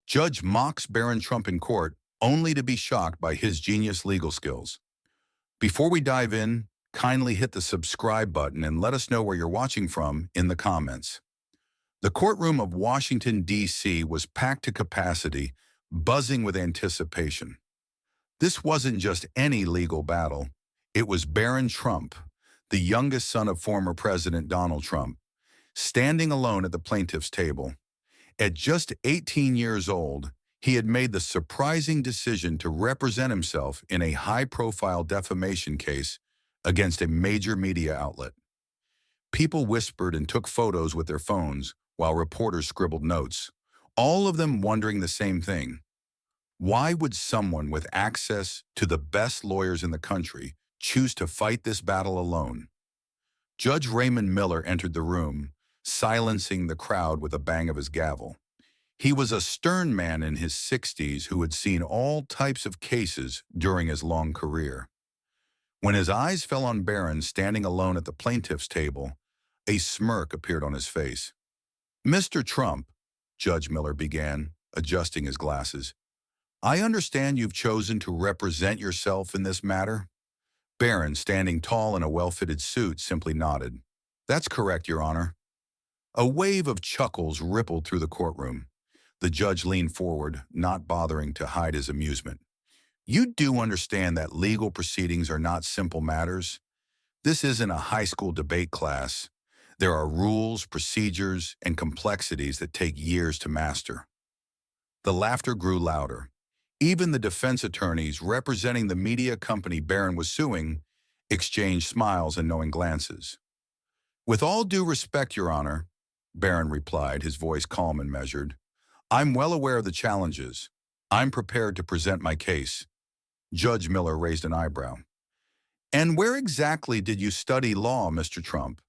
Judge mocks Barron Trump in court only to be shocked by his genius legal skills. Before we dive in, kindly hit the subscribe button and let us know where you're watching from in the comments. The courtroom of Washington, D.C. was packed to capacity, buzzing with anticipation. This wasn't just any legal battle. It was Barron Trump, the youngest son of former President Donald Trump, standing alone at the plaintiff's table. At just 18 years old, he had made the surprising decision to represent himself in a high-profile defamation case against a major media outlet. People whispered and took photos with their phones while reporters scribbled notes, all of them wondering the same thing. Why would someone with access to the best lawyers in the country choose to fight this battle alone? Judge Raymond Miller entered the room, silencing the crowd with a bang of his gavel. He was a stern man in his 60s who had seen all types of cases during his long career. When his eyes fell on Barron standing alone at the plaintiff's table, a smirk appeared on his face. "Mr. Trump," Judge Miller began, adjusting his glasses, "I understand you've chosen to represent yourself in this matter." Barron, standing tall in a well-fitted suit, simply nodded. "That's correct, Your Honor." A wave of chuckles rippled through the courtroom. The judge leaned forward, not bothering to hide his amusement. "You do understand that legal proceedings are not simple matters? This isn't a high school debate class. There are rules, procedures, and complexities that take years to master." The laughter grew louder. Even the defense attorneys representing the media company Barron was suing exchanged smiles and knowing glances. "With all due respect, Your Honor," Barron replied, his voice calm and measured, "I'm well aware of the challenges. I'm prepared to present my case." Judge Miller raised an eyebrow. "And where exactly did you study law, Mr. Trump?"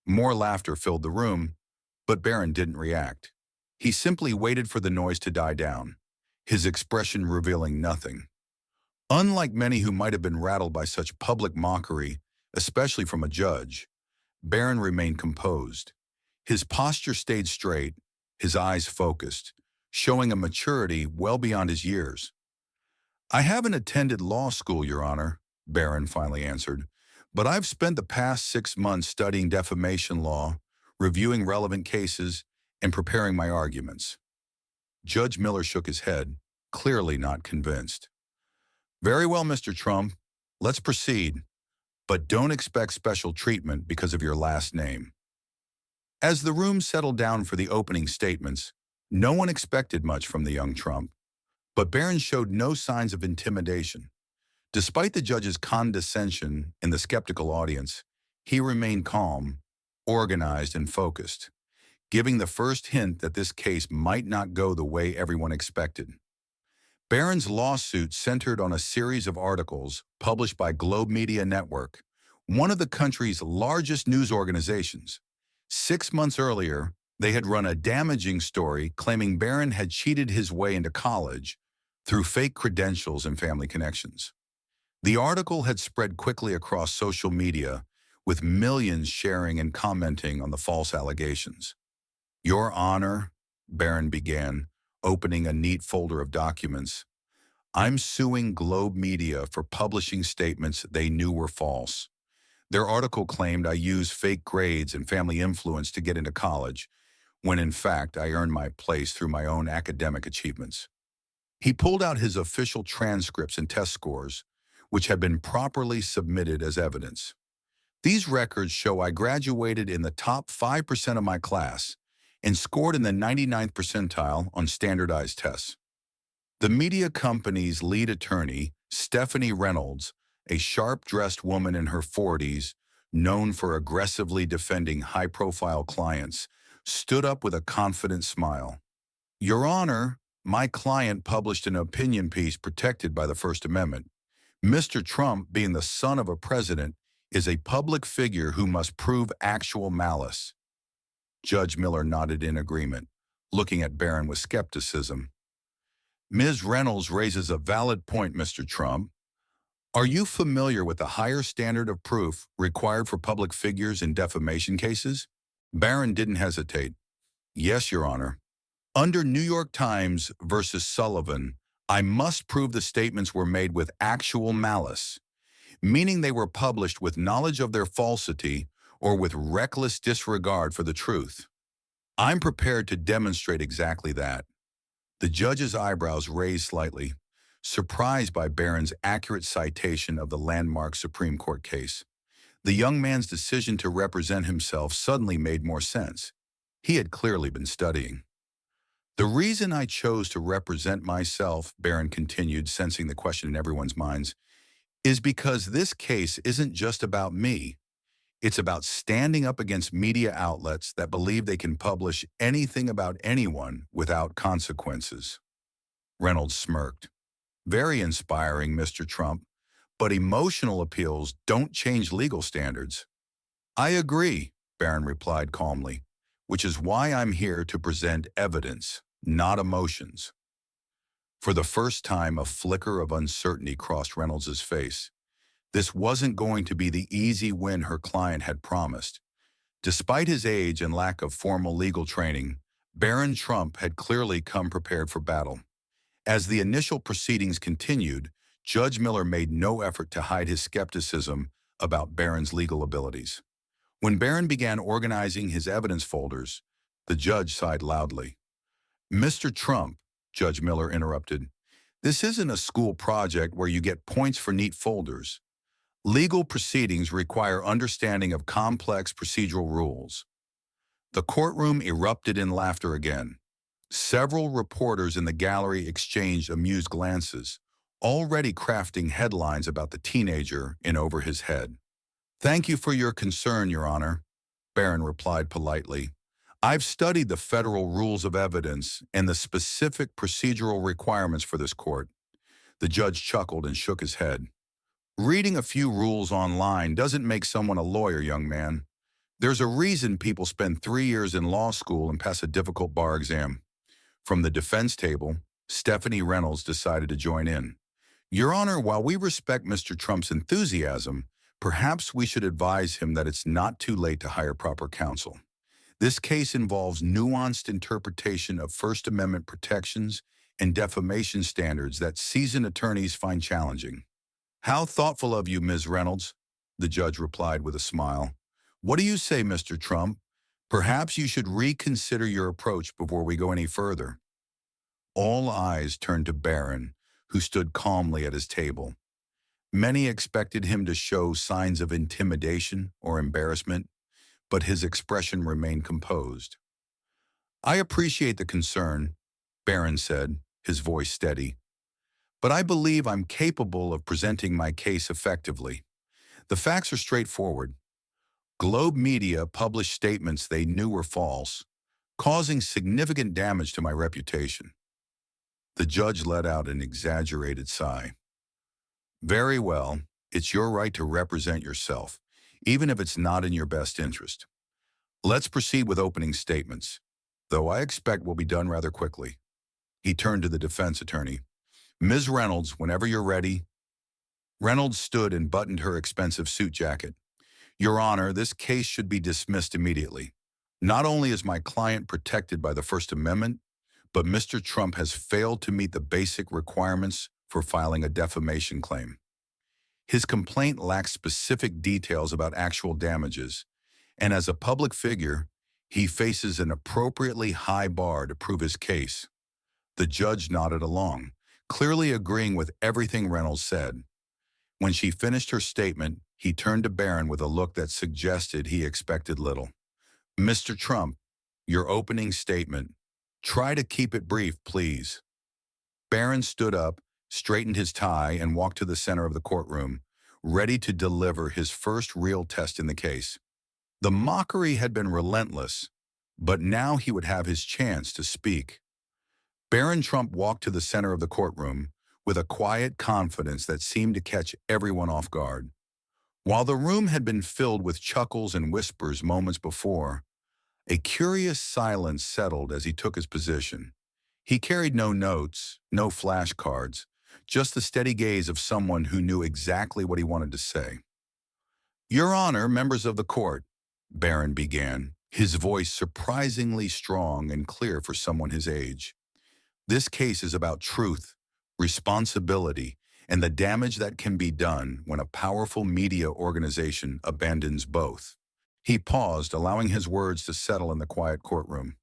More laughter filled the room, but Barron didn't react. He simply waited for the noise to die down, his expression revealing nothing. Unlike many who might have been rattled by such public mockery, especially from a judge, Barron remained composed. His posture stayed straight, his eyes focused, showing a maturity well beyond his years. "I haven't attended law school, Your Honor," Barron finally answered, "but I've spent the past 6 months studying defamation law, reviewing relevant cases, and preparing my arguments." Judge Miller shook his head, clearly not convinced. "Very well, Mr. Trump, let's proceed, but don't expect special treatment because of your last name." As the room settled down for the opening statements, no one expected much from the young Trump, but Barron showed no signs of intimidation. Despite the judge's condescension in the skeptical audience, he remained calm, organized, and focused, giving the first hint that this case might not go the way everyone expected. Barron's lawsuit centered on a series of articles published by Globe Media Network, one of the country's largest news organizations. 6 months earlier, they had run a damaging story claiming Barron had cheated his way into college through fake credentials and family connections. The article had spread quickly across social media, with millions sharing and commenting on the false allegations. "Your Honor," Barron began, opening a neat folder of documents, "I'm suing Globe Media for publishing statements they knew were false. Their article claimed I used fake grades and family influence to get into college, when in fact I earned my place through my own academic achievements." He pulled out his official transcripts and test scores, which had been properly submitted as evidence. "These records show I graduated in the top 5% of my class and scored in the 99th percentile on standardized tests." The media company's lead attorney, Stephanie Reynolds, a sharp-dressed woman in her 40s, known for aggressively defending high-profile clients, stood up with a confident smile. "Your Honor, my client published an opinion piece protected by the First Amendment. Mr. Trump, being the son of a president, is a public figure who must prove actual malice." Judge Miller nodded in agreement, looking at Barron with skepticism. "Ms. Reynolds raises a valid point, Mr. Trump. Are you familiar with the higher standard of proof required for public figures in defamation cases?" Barron didn't hesitate. "Yes, Your Honor. Under New York Times versus Sullivan, I must prove the statements were made with actual malice, meaning they were published with knowledge of their falsity or with reckless disregard for the truth. I'm prepared to demonstrate exactly that. The judge's eyebrows raised slightly, surprised by Barron's accurate citation of the landmark Supreme Court case. The young man's decision to represent himself suddenly made more sense. He had clearly been studying. The reason I chose to represent myself, Barron continued, sensing the question in everyone's minds, is because this case isn't just about me. It's about standing up against media outlets that believe they can publish anything about anyone without consequences. Reynolds smirked. Very inspiring, Mr. Trump, but emotional appeals don't change legal standards. I agree, Barron replied calmly, which is why I'm here to present evidence, not emotions. For the first time, a flicker of uncertainty crossed Reynolds's face. This wasn't going to be the easy win her client had promised. Despite his age and lack of formal legal training, Barron Trump had clearly come prepared for battle. As the initial proceedings continued, Judge Miller made no effort to hide his skepticism about Barron's legal abilities. When Barron began organizing his evidence folders, the judge sighed loudly. Mr. Trump, Judge Miller interrupted, this isn't a school project where you get points for neat folders. Legal proceedings require understanding of complex procedural rules. The courtroom erupted in laughter again. Several reporters in the gallery exchanged amused glances, already crafting headlines about the teenager in over his head. Thank you for your concern, Your Honor, Barron replied politely. I've studied the federal rules of evidence and the specific procedural requirements for this court. The judge chuckled and shook his head. Reading a few rules online doesn't make someone a lawyer, young man. There's a reason people spend 3 years in law school and pass a difficult bar exam. From the defense table, Stephanie Reynolds decided to join in. Your Honor, while we respect Mr. Trump's enthusiasm, perhaps we should advise him that it's not too late to hire proper counsel. This case involves nuanced interpretation of First Amendment protections and defamation standards that seasoned attorneys find challenging. How thoughtful of you, Ms. Reynolds, the judge replied with a smile. What do you say, Mr. Trump? Perhaps you should reconsider your approach before we go any further. All eyes turned to Barron, who stood calmly at his table. Many expected him to show signs of intimidation or embarrassment, but his expression remained composed. I appreciate the concern, Barron said, his voice steady, but I believe I'm capable of presenting my case effectively. The facts are straightforward. Globe Media published statements they knew were false, causing significant damage to my reputation. The judge let out an exaggerated sigh. Very well, it's your right to represent yourself, even if it's not in your best interest. Let's proceed with opening statements, though I expect we'll be done rather quickly. He turned to the defense attorney. Ms. Reynolds, whenever you're ready. Reynolds stood and buttoned her expensive suit jacket. Your Honor, this case should be dismissed immediately. Not only is my client protected by the First Amendment, but Mr. Trump has failed to meet the basic requirements for filing a defamation claim. His complaint lacks specific details about actual damages, and as a public figure, he faces an appropriately high bar to prove his case. The judge nodded along, clearly agreeing with everything Reynolds said. When she finished her statement, he turned to Barron with a look that suggested he expected little. Mr. Trump, your opening statement. Try to keep it brief, please. Barron stood up, straightened his tie, and walked to the center of the courtroom, ready to deliver his first real test in the case. The mockery had been relentless, but now he would have his chance to speak. Barron Trump walked to the center of the courtroom with a quiet confidence that seemed to catch everyone off guard. While the room had been filled with chuckles and whispers moments before, a curious silence settled as he took his position. He carried no notes, no flashcards, just the steady gaze of someone who knew exactly what he wanted to say. Your Honor, members of the court, Barron began, his voice surprisingly strong and clear for someone his age. This case is about truth, responsibility, and the damage that can be done when a powerful media organization abandons both. He paused, allowing his words to settle in the quiet courtroom.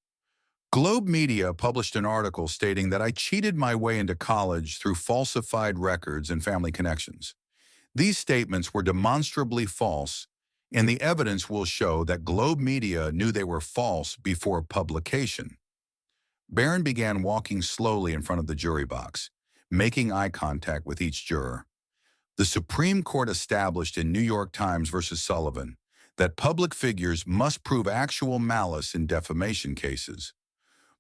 Globe Media published an article stating that I cheated my way into college through falsified records and family connections. These statements were demonstrably false, and the evidence will show that Globe Media knew they were false before publication. Barron began walking slowly in front of the jury box, making eye contact with each juror. The Supreme Court established in New York Times versus Sullivan that public figures must prove actual malice in defamation cases.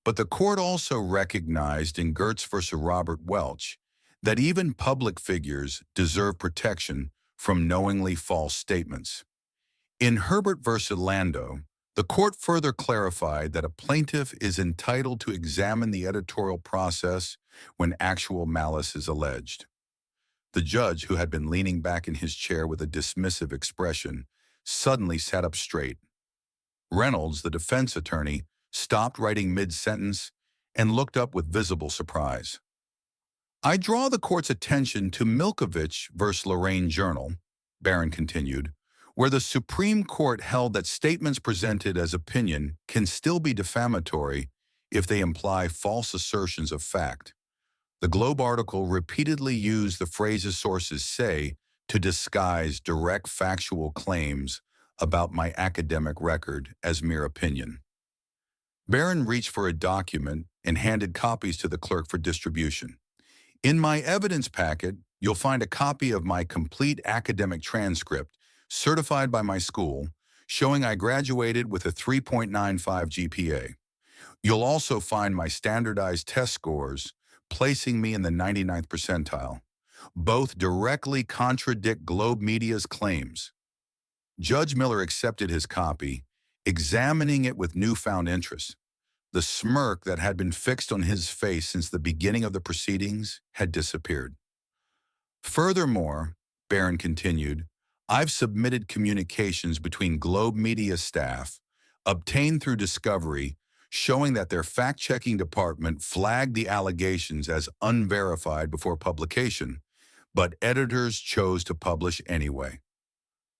But the court also recognized in Gertz versus Robert Welch that even public figures deserve protection from knowingly false statements. In Herbert versus Lando, the court further clarified that a plaintiff is entitled to examine the editorial process when actual malice is alleged. The judge, who had been leaning back in his chair with a dismissive expression, suddenly sat up straight. Reynolds, the defense attorney, stopped writing mid-sentence and looked up with visible surprise. I draw the court's attention to Milkovich versus Lorraine Journal, Barron continued, where the Supreme Court held that statements presented as opinion can still be defamatory if they imply false assertions of fact. The Globe article repeatedly used the phrases sources say to disguise direct factual claims about my academic record as mere opinion. Barron reached for a document and handed copies to the clerk for distribution. In my evidence packet, you'll find a copy of my complete academic transcript, certified by my school, showing I graduated with a 3.95 GPA. You'll also find my standardized test scores, placing me in the 99th percentile. Both directly contradict Globe Media's claims. Judge Miller accepted his copy, examining it with newfound interest. The smirk that had been fixed on his face since the beginning of the proceedings had disappeared. Furthermore, Barron continued, I've submitted communications between Globe Media staff, obtained through discovery, showing that their fact-checking department flagged the allegations as unverified before publication, but editors chose to publish anyway.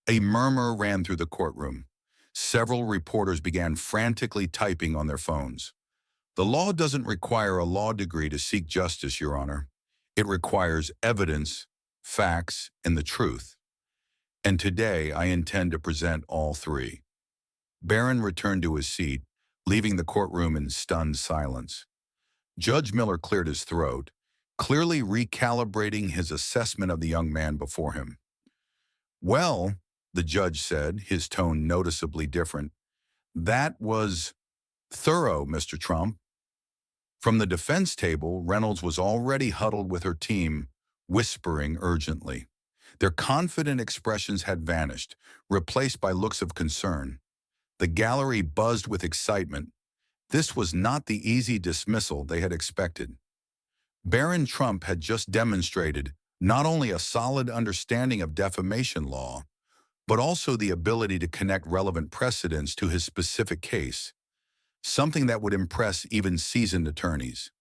A murmur ran through the courtroom. Several reporters began frantically typing on their phones. The law doesn't require a law degree to seek justice, Your Honor. It requires evidence, facts, and the truth. And today I intend to present all three. Barron returned to his seat, leaving the courtroom in stunned silence. Judge Miller cleared his throat, clearly recalibrating his assessment of the young man before him. Well, the judge said, his tone noticeably different, that was thorough, Mr. Trump. From the defense table, Reynolds was already huddled with her team, whispering urgently. Their confident expressions had vanished, replaced by looks of concern. The gallery buzzed with excitement. This was not the easy dismissal they had expected. Barron Trump had just demonstrated not only a solid understanding of defamation law, but also the ability to connect relevant precedents to his specific case, something that would impress even seasoned attorneys.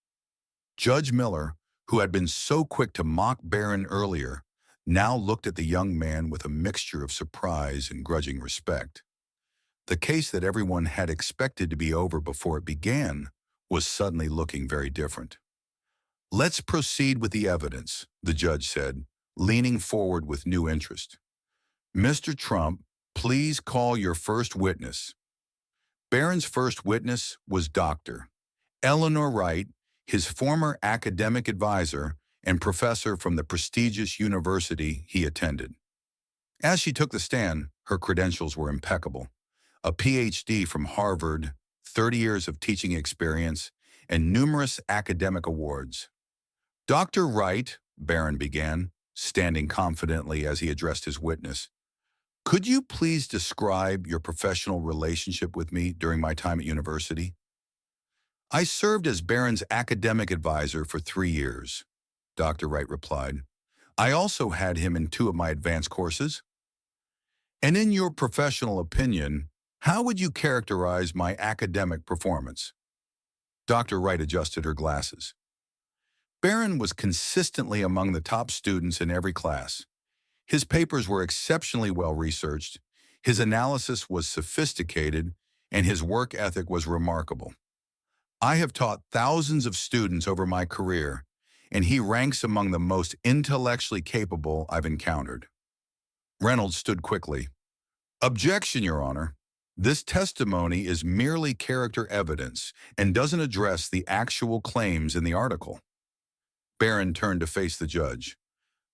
Judge Miller, who had been so quick to mock Barron earlier, now looked at the young man with a mixture of surprise and grudging respect. The case that everyone had expected to be over before it began was suddenly looking very different. Let's proceed with the evidence, the judge said, leaning forward with new interest. Mr. Trump, please call your first witness. Barron's first witness was Dr. Eleanor Wright, his former academic advisor and professor from the prestigious university he attended. As she took the stand, her credentials were impeccable. A PhD from Harvard, 30 years of teaching experience, and numerous academic awards. Dr. Wright, Barron began, standing confidently as he addressed his witness, could you please describe your professional relationship with me during my time at university? I served as Barron's academic advisor for 3 years, Dr. Wright replied. I also had him in 2 of my advanced courses. And in your professional opinion, How would you characterize my academic performance? Dr. Wright adjusted her glasses. Barron was consistently among the top students in every class. His papers were exceptionally well researched, his analysis was sophisticated, and his work ethic was remarkable. I have taught thousands of students over my career, and he ranks among the most intellectually capable I've encountered. Reynolds stood quickly. Objection, Your Honor. This testimony is merely character evidence and doesn't address the actual claims in the article. Barron turned to face the judge.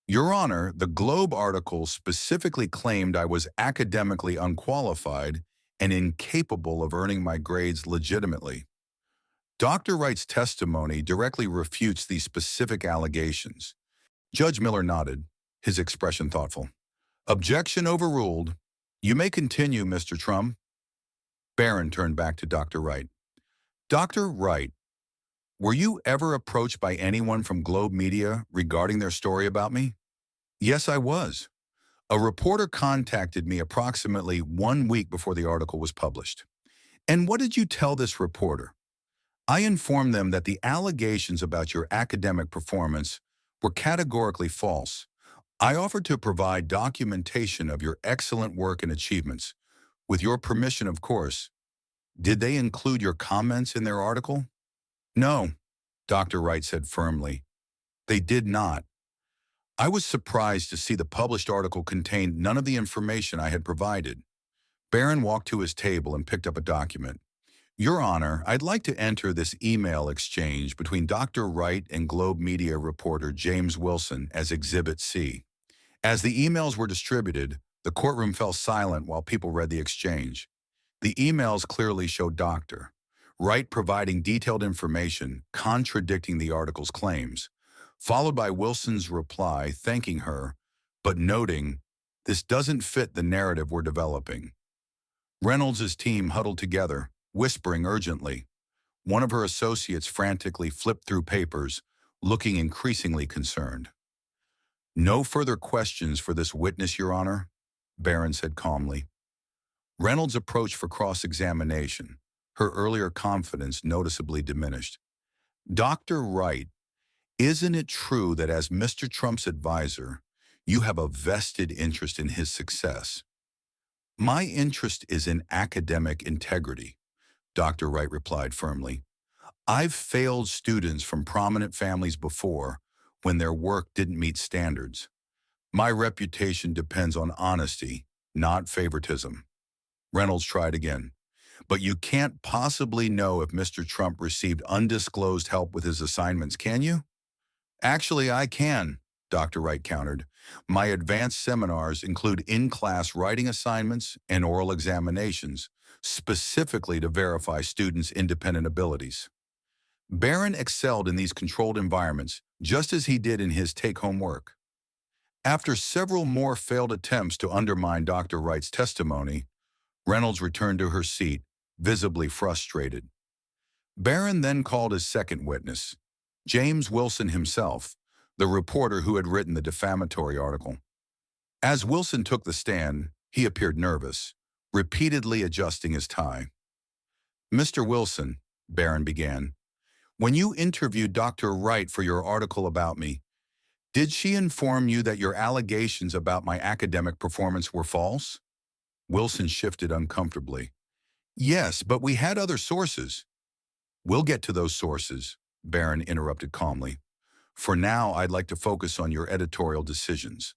Your Honor, the Globe article specifically claimed I was academically unqualified and incapable of earning my grades legitimately. Dr. Wright's testimony directly refutes these specific allegations. Judge Miller nodded, his expression thoughtful. Objection overruled. You may continue, Mr. Trump. Barron turned back to Dr. Wright. Dr. Wright, were you ever approached by anyone from Globe Media regarding their story about me? Yes, I was. A reporter contacted me approximately 1 week before the article was published. And what did you tell this reporter? I informed them that the allegations about your academic performance were categorically false. I offered to provide documentation of your excellent work and achievements. With your permission, of course. Did they include your comments in their article? No, Dr. Wright said firmly. They did not. I was surprised to see the published article contained none of the information I had provided. Barron walked to his table and picked up a document. Your Honor, I'd like to enter this email exchange between Dr. Wright and Globe Media reporter James Wilson as Exhibit C. As the emails were distributed, the courtroom fell silent while people read the exchange. The emails clearly showed Dr. Wright providing detailed information contradicting the article's claims, followed by Wilson's reply thanking her, but noting, this doesn't fit the narrative we're developing. Reynolds' team huddled together, whispering urgently. One of her associates frantically flipped through papers, looking increasingly concerned. No further questions for this witness, Your Honor, Barron said calmly. Reynolds approached for cross-examination, her earlier confidence noticeably diminished. Dr. Wright, isn't it true that as Mr. Trump's advisor, you have a vested interest in his success? My interest is in academic integrity, Dr. Wright replied firmly. I've failed students from prominent families before when their work didn't meet standards. My reputation depends on honesty, not favoritism. Reynolds tried again. But you can't possibly know if Mr. Trump received undisclosed help with his assignments, can you? Actually, I can, Dr. Wright countered. My advanced seminars include in-class writing assignments and oral examinations, specifically to verify students' independent abilities. Barron excelled in these controlled environments, just as he did in his take-home work. After several more failed attempts to undermine Dr. Wright's testimony, Reynolds returned to her seat, visibly frustrated. Barron then called his second witness, James Wilson himself, the reporter who had written the defamatory article. As Wilson took the stand, he appeared nervous, repeatedly adjusting his tie. Mr. Wilson, Barron began, when you interviewed Dr. Wright for your article about me, did she inform you that your allegations about my academic performance were false? Wilson shifted uncomfortably. Yes, but we had other sources. We'll get to those sources, Barron interrupted calmly. For now, I'd like to focus on your editorial decisions.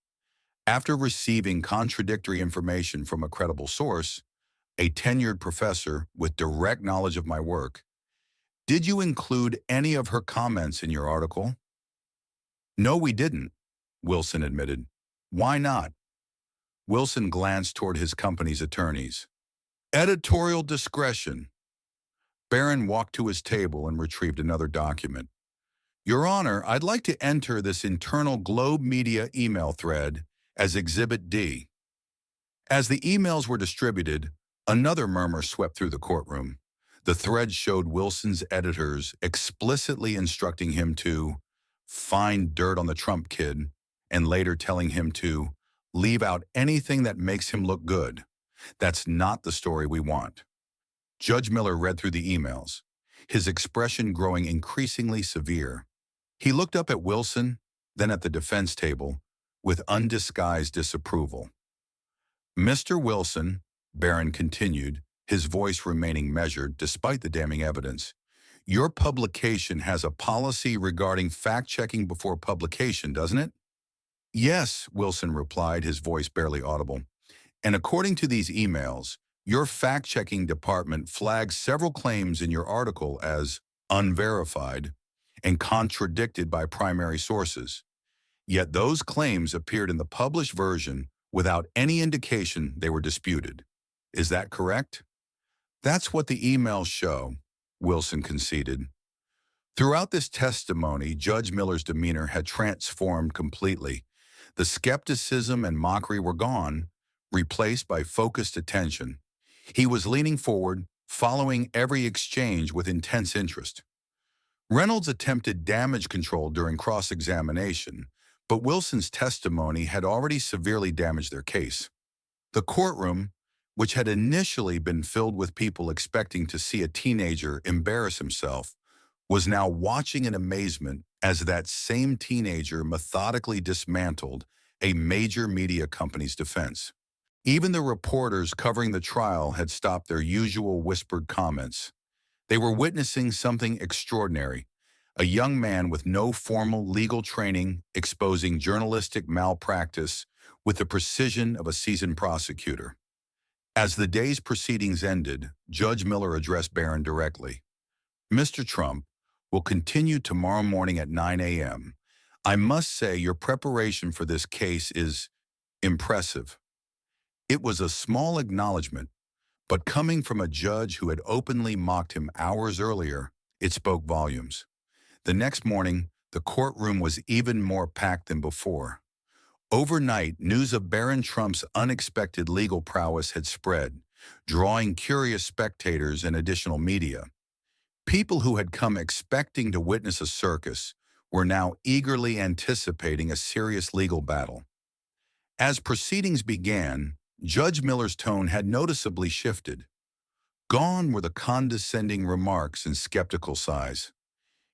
After receiving contradictory information from a credible source, a tenured professor with direct knowledge of my work, did you include any of her comments in your article? No, we didn't, Wilson admitted. Why not? Wilson glanced toward his company's attorneys. Editorial discretion. Barron walked to his table and retrieved another document. Your Honor, I'd like to enter this internal Globe Media email thread as Exhibit D. As the emails were distributed, another murmur swept through the courtroom. The thread showed Wilson's editors explicitly instructing him to find dirt on the Trump kid and later telling him to leave out anything that makes him look good. That's not the story we want." Judge Miller read through the emails, his expression growing increasingly severe. He looked up at Wilson, then at the defense table, with undisguised disapproval. "Mr. Wilson," Barron continued, his voice remaining measured despite the damning evidence, "your publication has a policy regarding fact-checking before publication, doesn't it?" "Yes," Wilson replied, his voice barely audible. "And according to these emails, your fact-checking department flagged several claims in your article as unverified and contradicted by primary sources. Yet those claims appeared in the published version without any indication they were disputed. Is that correct?" "That's what the emails show," Wilson conceded. Throughout this testimony, Judge Miller's demeanor had transformed completely. The skepticism and mockery were gone, replaced by focused attention. He was leaning forward, following every exchange with intense interest. Reynolds attempted damage control during cross-examination, but Wilson's testimony had already severely damaged their case. The courtroom, which had initially been filled with people expecting to see a teenager embarrass himself, was now watching in amazement as that same teenager methodically dismantled a major media company's defense. Even the reporters covering the trial had stopped their usual whispered comments. They were witnessing something extraordinary, a young man with no formal legal training exposing journalistic malpractice with the precision of a seasoned prosecutor. As the day's proceedings ended, Judge Miller addressed Barron directly. "Mr. Trump, will continue tomorrow morning at 9 a.m. I must say your preparation for this case is impressive." It was a small acknowledgement, but coming from a judge who had openly mocked him hours earlier, it spoke volumes. The next morning, the courtroom was even more packed than before. Overnight, news of Barron Trump's unexpected legal prowess had spread, drawing curious spectators and additional media. People who had come expecting to witness a circus were now eagerly anticipating a serious legal battle. As proceedings began, Judge Miller's tone had noticeably shifted. Gone were the condescending remarks and skeptical sighs.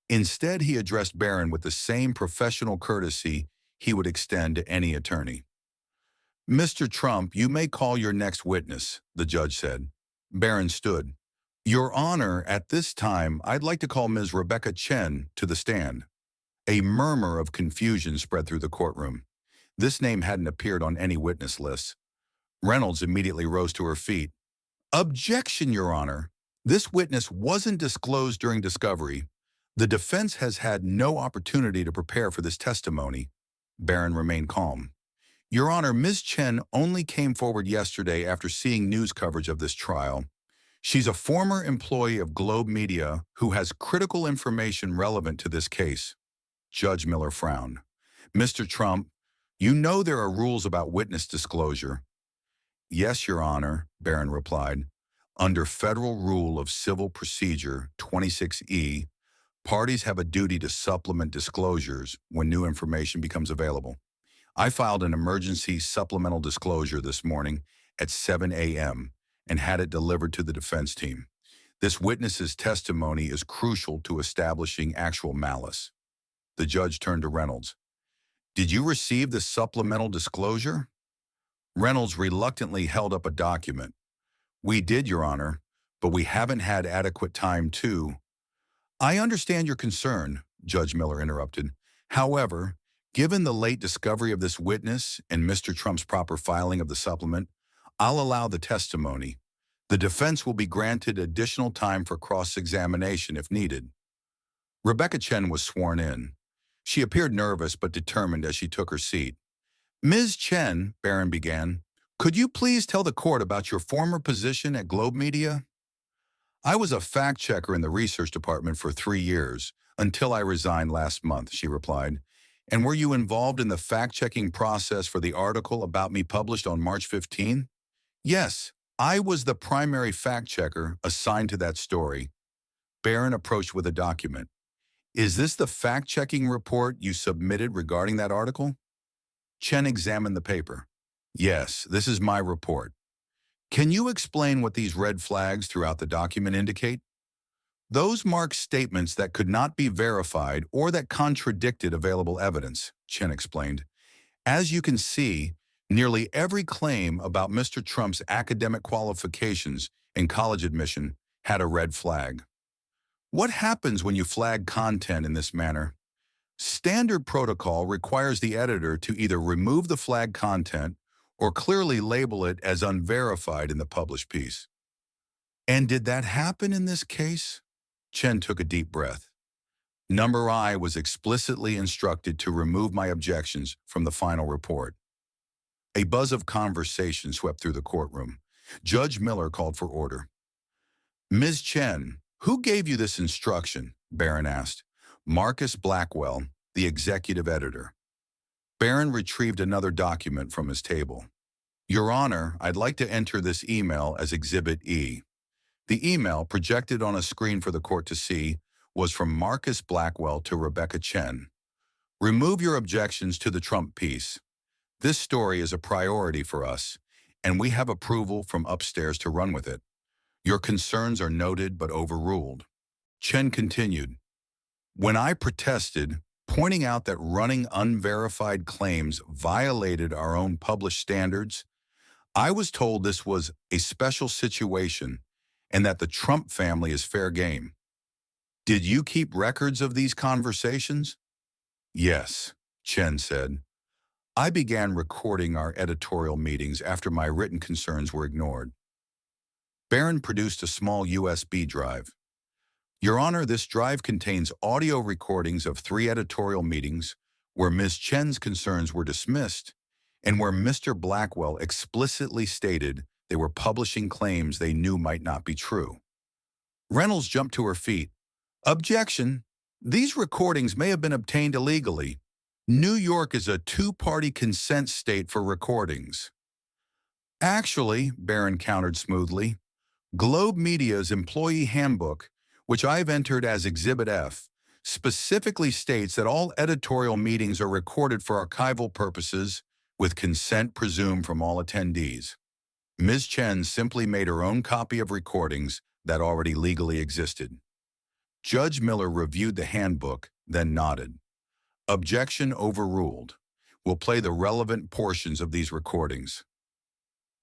Instead, he addressed Barron with the same professional courtesy he would extend to any attorney. "Mr. Trump, you may call your next witness," the judge said. Barron stood. "Your Honor, at this time, I'd like to call Ms. Rebecca Chen to the stand." A murmur of confusion spread through the courtroom. This name hadn't appeared on any witness list. Reynolds immediately rose to her feet. "Objection, Your Honor. This witness wasn't disclosed during discovery. The defense has had no opportunity to prepare for this testimony." Barron remained calm. "Your Honor, Ms. Chen only came forward yesterday after seeing news coverage of this trial. She's a former employee of Globe Media who has critical information relevant to this case." Judge Miller frowned. "Mr. Trump, you know there are rules about witness disclosure." "Yes, Your Honor," Barron replied. "Under Federal Rule of Civil Procedure 26E, parties have a duty to supplement disclosures when new information becomes available. I filed an emergency supplemental disclosure this morning at 7 a.m. and had it delivered to the defense team. This witness's testimony is crucial to establishing actual malice." The judge turned to Reynolds. "Did you receive the supplemental disclosure?" Reynolds reluctantly held up a document. "We did, Your Honor, but we haven't had adequate time to—" "I understand your concern," Judge Miller interrupted. "However, given the late discovery of this witness and Mr. Trump's proper filing of the supplement, I'll allow the testimony. The defense will be granted additional time for cross-examination if needed." Rebecca Chen was sworn in. She appeared nervous but determined as she took her seat. "Ms. Chen," Barron began, "could you please tell the court about your former position at Globe Media?" "I was a fact-checker in the research department for 3 years, until I resigned last month," she replied. "And were you involved in the fact-checking process for the article about me published on March 15? "Yes, I was the primary fact-checker assigned to that story." Barron approached with a document. "Is this the fact-checking report you submitted regarding that article?" Chen examined the paper. "Yes, this is my report." Can you explain what these red flags throughout the document indicate? Those mark statements that could not be verified or that contradicted available evidence, Chen explained. As you can see, nearly every claim about Mr. Trump's academic qualifications and college admission had a red flag. What happens when you flag content in this manner? Standard protocol requires the editor to either remove the flagged content or clearly label it as unverified in the published piece. And did that happen in this case? Chen took a deep breath. Number I was explicitly instructed to remove my objections from the final report. A buzz of conversation swept through the courtroom. Judge Miller called for order. Ms. Chen, who gave you this instruction? Barron asked. Marcus Blackwell, the executive editor. Barron retrieved another document from his table. Your Honor, I'd like to enter this email as Exhibit E. The email, projected on a screen for the court to see, was from Marcus Blackwell to Rebecca Chen. Remove your objections to the Trump piece. This story is a priority for us, and we have approval from upstairs to run with it. Your concerns are noted but overruled. Chen continued, when I protested, pointing out that running unverified claims violated our own published standards, I was told this was a special situation and that the Trump family is fair game. Did you keep records of these conversations? Yes, Chen said. I began recording our editorial meetings after my written concerns were ignored. Barron produced a small USB drive. Your Honor, this drive contains audio recordings of 3 editorial meetings where Ms. Chen's concerns were dismissed and where Mr. Blackwell explicitly stated they were publishing claims they knew might not be true. Reynolds jumped to her feet. Objection. These recordings may have been obtained illegally. New York is a 2-party consent state for recordings. Actually, Barron countered smoothly, Globe Media's employee handbook, which I've entered as Exhibit F, specifically states that all editorial meetings are recorded for archival purposes with consent presumed from all attendees. Ms. Chen simply made her own copy of recordings that already legally existed. Judge Miller reviewed the handbook, then nodded. Objection overruled. We'll play the relevant portions of these recordings.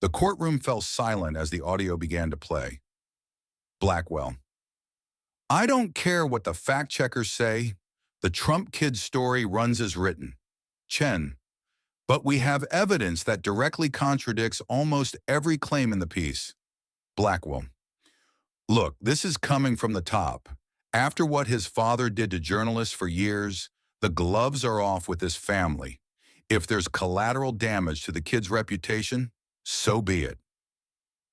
The courtroom fell silent as the audio began to play. Blackwell. I don't care what the fact-checkers say. The Trump kid's story runs as written. Chen. But we have evidence that directly contradicts almost every claim in the piece. Blackwell. Look, this is coming from the top. After what his father did to journalists for years, the gloves are off with this family. If there's collateral damage to the kid's reputation, so be it.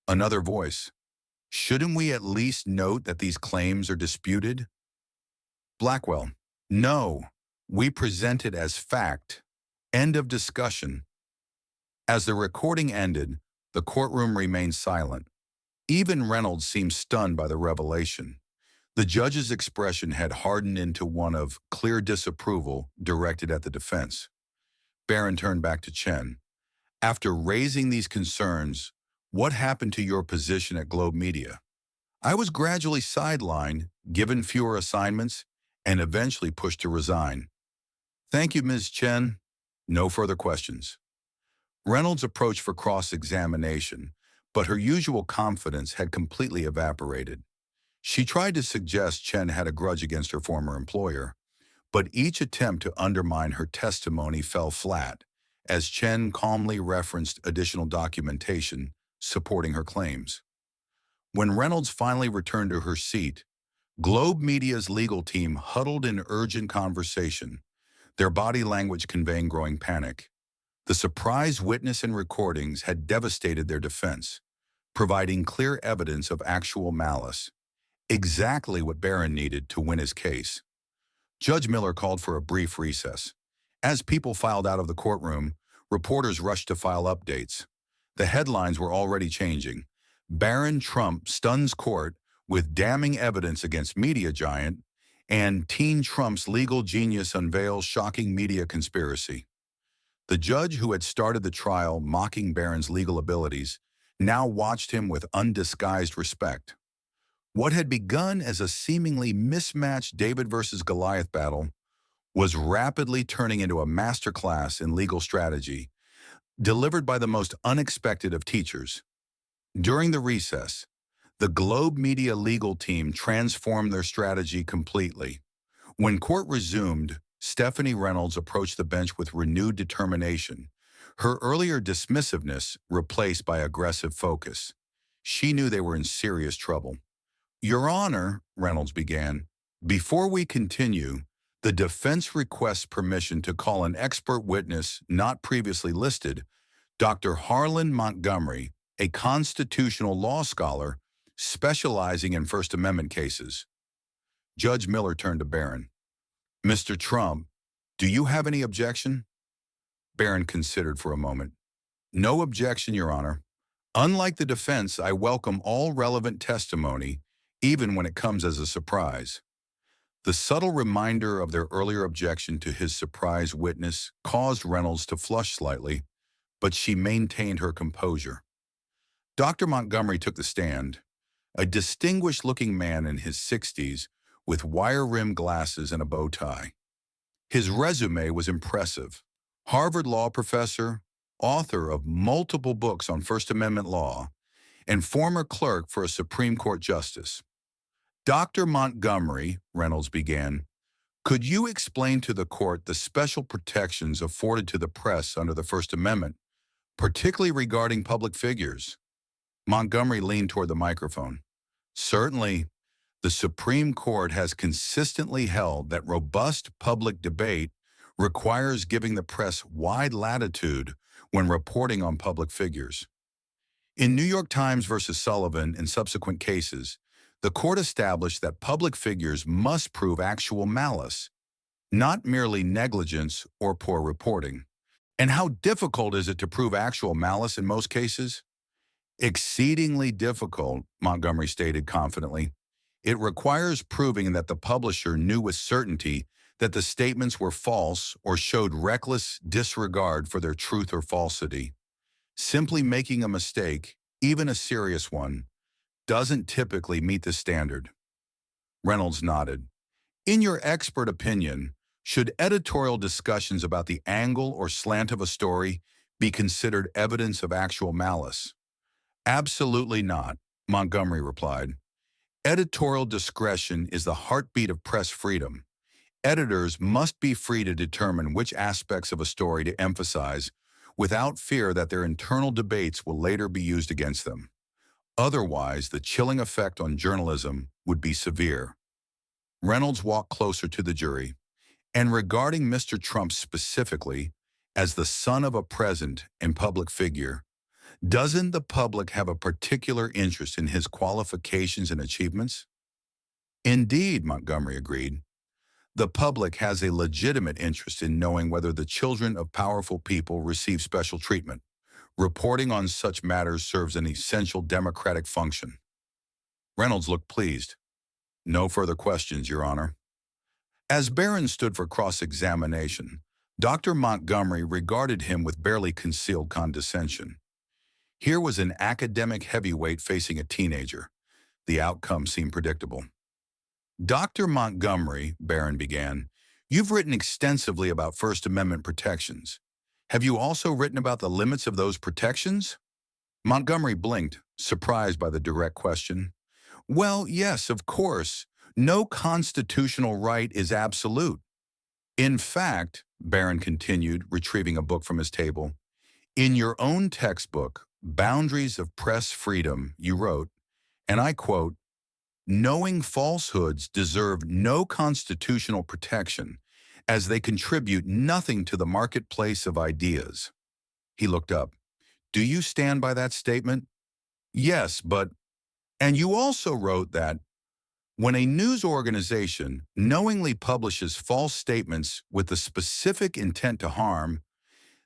Another voice. Shouldn't we at least note that these claims are disputed? Blackwell. No, we present it as fact. End of discussion. As the recording ended, the courtroom remained silent. Even Reynolds seemed stunned by the revelation. The judge's expression had hardened into one of clear disapproval directed at the defense. Barron turned back to Chen. After raising these concerns, what happened to your position at Globe Media? I was gradually sidelined, given fewer assignments, and eventually pushed to resign. Thank you, Ms. Chen. No further questions. Reynolds approached for cross-examination, but her usual confidence had completely evaporated. She tried to suggest Chen had a grudge against her former employer, but each attempt to undermine her testimony fell flat, as Chen calmly referenced additional documentation supporting her claims. When Reynolds finally returned to her seat, Globe Media's legal team huddled in urgent conversation, their body language conveying growing panic. The surprise witness and recordings had devastated their defense, providing clear evidence of actual malice, exactly what Barron needed to win his case. Judge Miller called for a brief recess. As people filed out of the courtroom, reporters rushed to file updates. The headlines were already changing. Barron Trump stuns court with damning evidence against media giant, and teen Trump's legal genius unveils shocking media conspiracy. The judge who had started the trial mocking Barron's legal abilities now watched him with undisguised respect. What had begun as a seemingly mismatched David versus Goliath battle was rapidly turning into a masterclass in legal strategy, delivered by the most unexpected of teachers. During the recess, the Globe Media legal team transformed their strategy completely. When court resumed, Stephanie Reynolds approached the bench with renewed determination, her earlier dismissiveness replaced by aggressive focus. She knew they were in serious trouble. Your Honor, Reynolds began, before we continue, the defense requests permission to call an expert witness not previously listed, Dr. Harlan Montgomery, a constitutional law scholar specializing in First Amendment cases. Judge Miller turned to Barron. Mr. Trump, do you have any objection? Barron considered for a moment. No objection, Your Honor. Unlike the defense, I welcome all relevant testimony, even when it comes as a surprise. The subtle reminder of their earlier objection to his surprise witness caused Reynolds to flush slightly, but she maintained her composure. Dr. Montgomery took the stand, a distinguished-looking man in his 60s with wire-rimmed glasses and a bow tie. His resume was impressive. Harvard law professor, author of multiple books on First Amendment law, and former clerk for a Supreme Court justice. Dr. Montgomery, Reynolds began, could you explain to the court the special protections afforded to the press under the First Amendment, particularly regarding public figures? Montgomery leaned toward the microphone. Certainly, the Supreme Court has consistently held that robust public debate requires giving the press wide latitude when reporting on public figures. In New York Times versus Sullivan and subsequent cases, the court established that public figures must prove actual malice, not merely negligence or poor reporting. And how difficult is it to prove actual malice in most cases? Exceedingly difficult, Montgomery stated confidently. It requires proving that the publisher knew with certainty that the statements were false or showed reckless disregard for their truth or falsity. Simply making a mistake, even a serious one, doesn't typically meet the standard. Reynolds nodded. In your expert opinion, should editorial discussions about the angle or slant of a story be considered evidence of actual malice? Absolutely not, Montgomery replied. Editorial discretion is the heartbeat of press freedom. Editors must be free to determine which aspects of a story to emphasize without fear that their internal debates will later be used against them. Otherwise, the chilling effect on journalism would be severe. Reynolds walked closer to the jury, and regarding Mr. Trump specifically as the son of a president and public figure, doesn't the public have a particular interest in his qualifications and achievements? Indeed, Montgomery agreed. The public has a legitimate interest in knowing whether the children of powerful people receive special treatment. Reporting on such matters serves an essential democratic function. Reynolds looked pleased. No further questions, Your Honor. As Barron stood for cross-examination, Dr. Montgomery regarded him with barely concealed condescension. Here was an academic heavyweight facing a teenager. The outcome seemed predictable. Dr. Montgomery, Barron began, you've written extensively about First Amendment protections. Have you also written about the limits of those protections? Montgomery blinked, surprised by the direct question. Well, yes, of course. No constitutional right is absolute. In fact, Barron continued, retrieving a book from his table, in your own textbook, Boundaries of Press Freedom, you wrote, and I quote, knowing falsehoods deserve no constitutional protection as they contribute nothing to the marketplace of ideas. He looked up. Do you stand by that statement? Yes, but, and you also wrote that when a news organization knowingly publishes false statements with the specific intent to harm,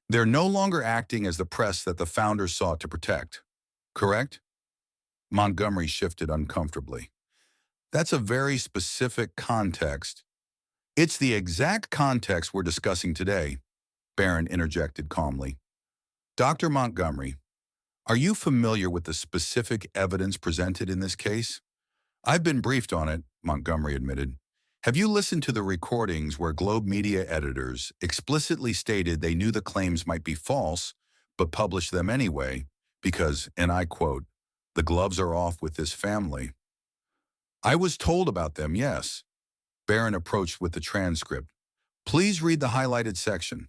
they're no longer acting as the press that the founders sought to protect. Correct? Montgomery shifted uncomfortably. That's a very specific context. It's the exact context we're discussing today, Barron interjected calmly. Dr. Montgomery, Are you familiar with the specific evidence presented in this case? I've been briefed on it, Montgomery admitted. Have you listened to the recordings where Globe media editors explicitly stated they knew the claims might be false, but published them anyway because, and I quote, "the gloves are off with this family"? I was told about them, yes. Barron approached with the transcript. Please read the highlighted section.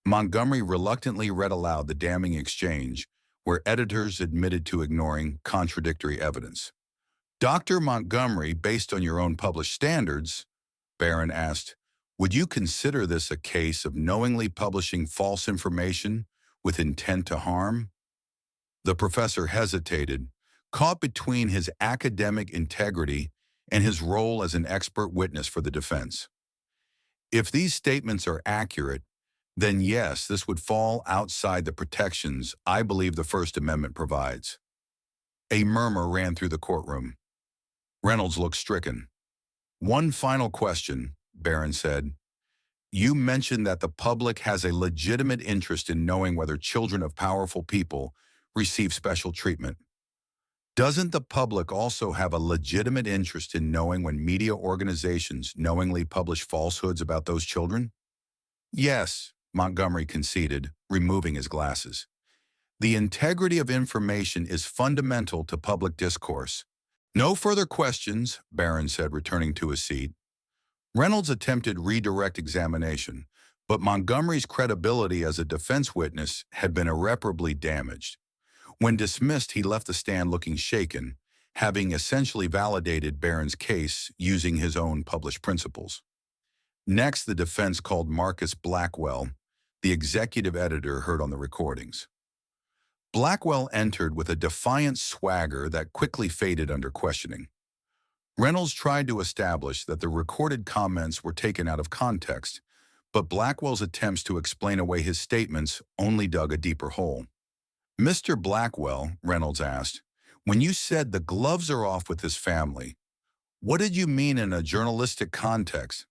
Montgomery reluctantly read aloud the damning exchange, where editors admitted to ignoring contradictory evidence. Dr. Montgomery, based on your own published standards, Barron asked, would you consider this a case of knowingly publishing false information with intent to harm? The professor hesitated, caught between his academic integrity and his role as an expert witness for the defense. If these statements are accurate, then yes, this would fall outside the protections I believe the First Amendment provides. A murmur ran through the courtroom. Reynolds looked stricken. One final question, Barron said. You mentioned that the public has a legitimate interest in knowing whether children of powerful people receive special treatment. Doesn't the public also have a legitimate interest in knowing when media organizations knowingly publish falsehoods about those children? Yes, Montgomery conceded, removing his glasses. The integrity of information is fundamental to public discourse. No further questions, Barron said, returning to his seat. Reynolds attempted redirect examination, but Montgomery's credibility as a defense witness had been irreparably damaged. When dismissed, he left the stand looking shaken, having essentially validated Barron's case using his own published principles. Next, the defense called Marcus Blackwell, the executive editor heard on the recordings. Blackwell entered with a defiant swagger that quickly faded under questioning. Reynolds tried to establish that the recorded comments were taken out of context, but Blackwell's attempts to explain away his statements only dug a deeper hole. Mr. Blackwell, Reynolds asked, when you said the gloves are off with his family, what did you mean in a journalistic context?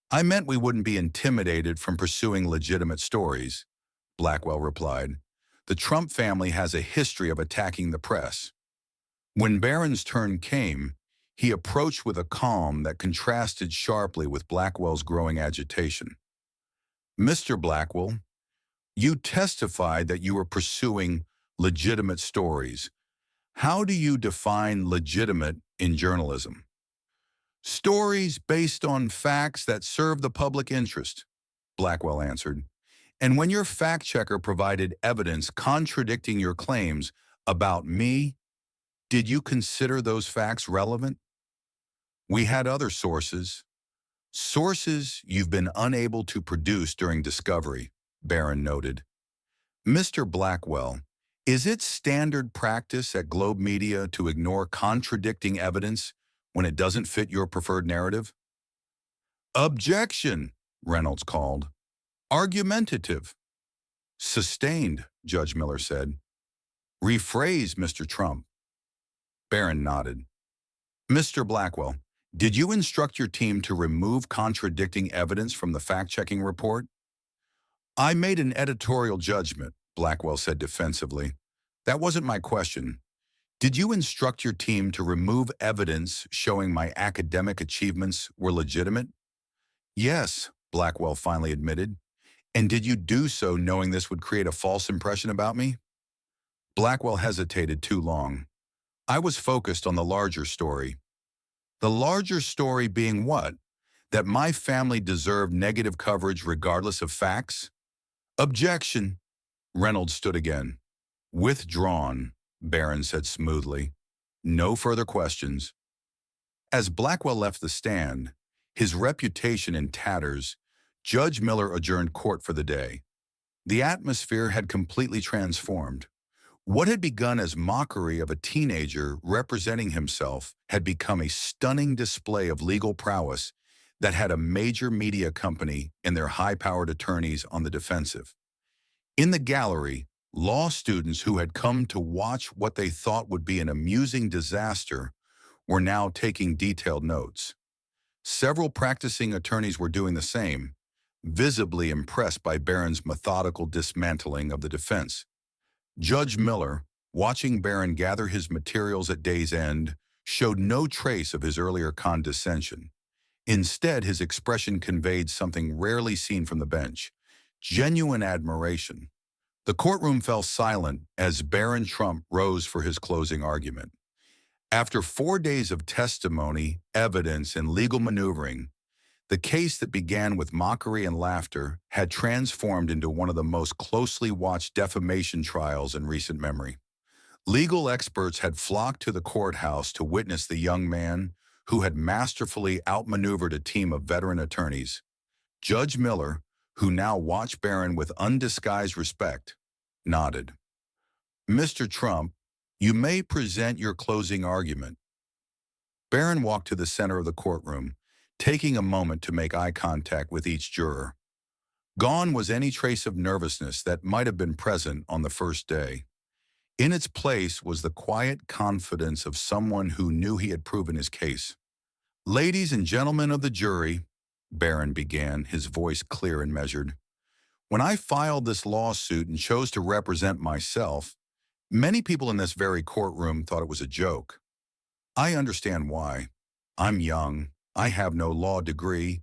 I meant we wouldn't be intimidated from pursuing legitimate stories, Blackwell replied. The Trump family has a history of attacking the press. When Barron's turn came, he approached with a calm that contrasted sharply with Blackwell's growing agitation. Mr. Blackwell, you testified that you were pursuing legitimate stories. How do you define legitimate in journalism? Stories based on facts that serve the public interest, Blackwell answered. And when your fact checker provided evidence contradicting your claims about me, did you consider those facts relevant? We had other sources. Sources you've been unable to produce during discovery, Barron noted. Mr. Blackwell, is it standard practice at Globe Media to ignore contradicting evidence when it doesn't fit your preferred narrative? Objection, Reynolds called. Argumentative. Sustained, Judge Miller said. Rephrase, Mr. Trump. Barron nodded. Mr. Blackwell, did you instruct your team to remove contradicting evidence from the fact-checking report? I made an editorial judgment, Blackwell said defensively. That wasn't my question. Did you instruct your team to remove evidence showing my academic achievements were legitimate? Yes, Blackwell finally admitted. And did you do so knowing this would create a false impression about me? Blackwell hesitated too long. I was focused on the larger story. The larger story being what? That my family deserved negative coverage regardless of facts? Objection. Reynolds stood again. Withdrawn, Barron said smoothly. No further questions. As Blackwell left the stand, his reputation in tatters, Judge Miller adjourned court for the day. The atmosphere had completely transformed. What had begun as mockery of a teenager representing himself had become a stunning display of legal prowess that had a major media company and their high-powered attorneys on the defensive. In the gallery, law students who had come to watch what they thought would be an amusing disaster were now taking detailed notes. Several practicing attorneys were doing the same, visibly impressed by Barron's methodical dismantling of the defense. Judge Miller, Watching Barron gather his materials at day's end showed no trace of his earlier condescension. Instead, his expression conveyed something rarely seen from the bench: genuine admiration. The courtroom fell silent as Barron Trump rose for his closing argument. After 4 days of testimony, evidence, and legal maneuvering, the case that began with mockery and laughter had transformed into one of the most closely watched defamation trials in recent memory. Legal experts had flocked to the courthouse to witness the young man who had masterfully outmaneuvered a team of veteran attorneys. Judge Miller, who now watched Barron with undisguised respect, nodded. "Mr. Trump, you may present your closing argument." Barron walked to the center of the courtroom, taking a moment to make eye contact with each juror. Gone was any trace of nervousness that might have been present on the first day. In its place was the quiet confidence of someone who knew he had proven his case. "Ladies and gentlemen of the jury," Barron began, his voice clear and measured, "when I filed this lawsuit and chose to represent myself, many people in this very courtroom thought it was a joke. I understand why. I'm young, I have no law degree,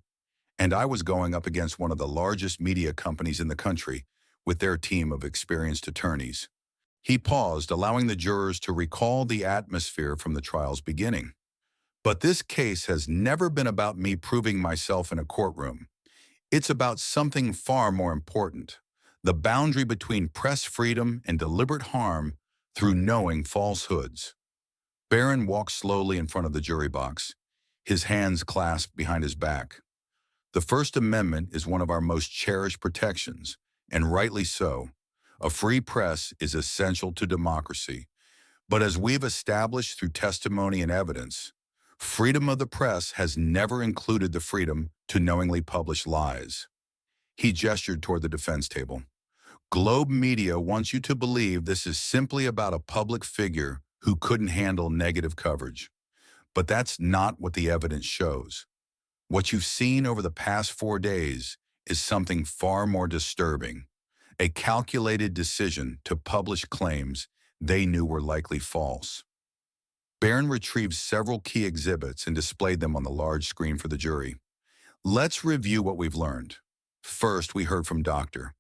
and I was going up against one of the largest media companies in the country with their team of experienced attorneys." He paused, allowing the jurors to recall the atmosphere from the trial's beginning. "But this case has never been about me proving myself in a courtroom. It's about something far more important: the boundary between press freedom and deliberate harm through knowing falsehoods." Barron walked slowly in front of the jury box, his hands clasped behind his back. "The First Amendment is one of our most cherished protections, and rightly so. A free press is essential to democracy. But as we've established through testimony and evidence, freedom of the press has never included the freedom to knowingly publish lies." He gestured toward the defense table. "Globe Media wants you to believe this is simply about a public figure who couldn't handle negative coverage. But that's not what the evidence shows. What you've seen over the past 4 days is something far more disturbing: a calculated decision to publish claims they knew were likely false." Barron retrieved several key exhibits and displayed them on the large screen for the jury. "Let's review what we've learned." First, we heard from Dr.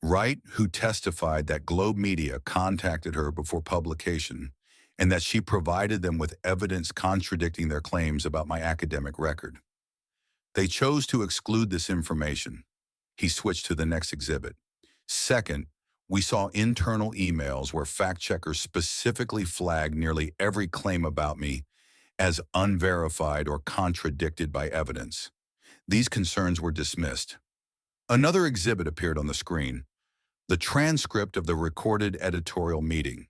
Wright, who testified that Globe Media contacted her before publication and that she provided them with evidence contradicting their claims about my academic record. They chose to exclude this information. He switched to the next exhibit. Second, we saw internal emails where fact-checkers specifically flagged nearly every claim about me as unverified or contradicted by evidence. These concerns were dismissed. Another exhibit appeared on the screen: the transcript of the recorded editorial meeting.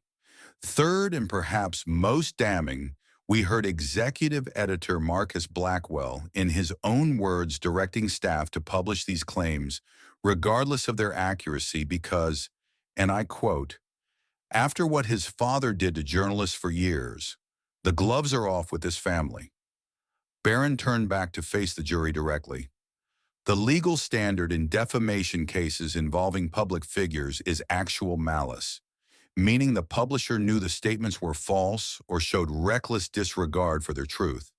Third, and perhaps most damning, we heard executive editor Marcus Blackwell, in his own words, directing staff to publish these claims regardless of their accuracy because, and I quote, "After what his father did to journalists for years, the gloves are off with this family." Barron turned back to face the jury directly. "The legal standard in defamation cases involving public figures is actual malice, meaning the publisher knew the statements were false or showed reckless disregard for their truth.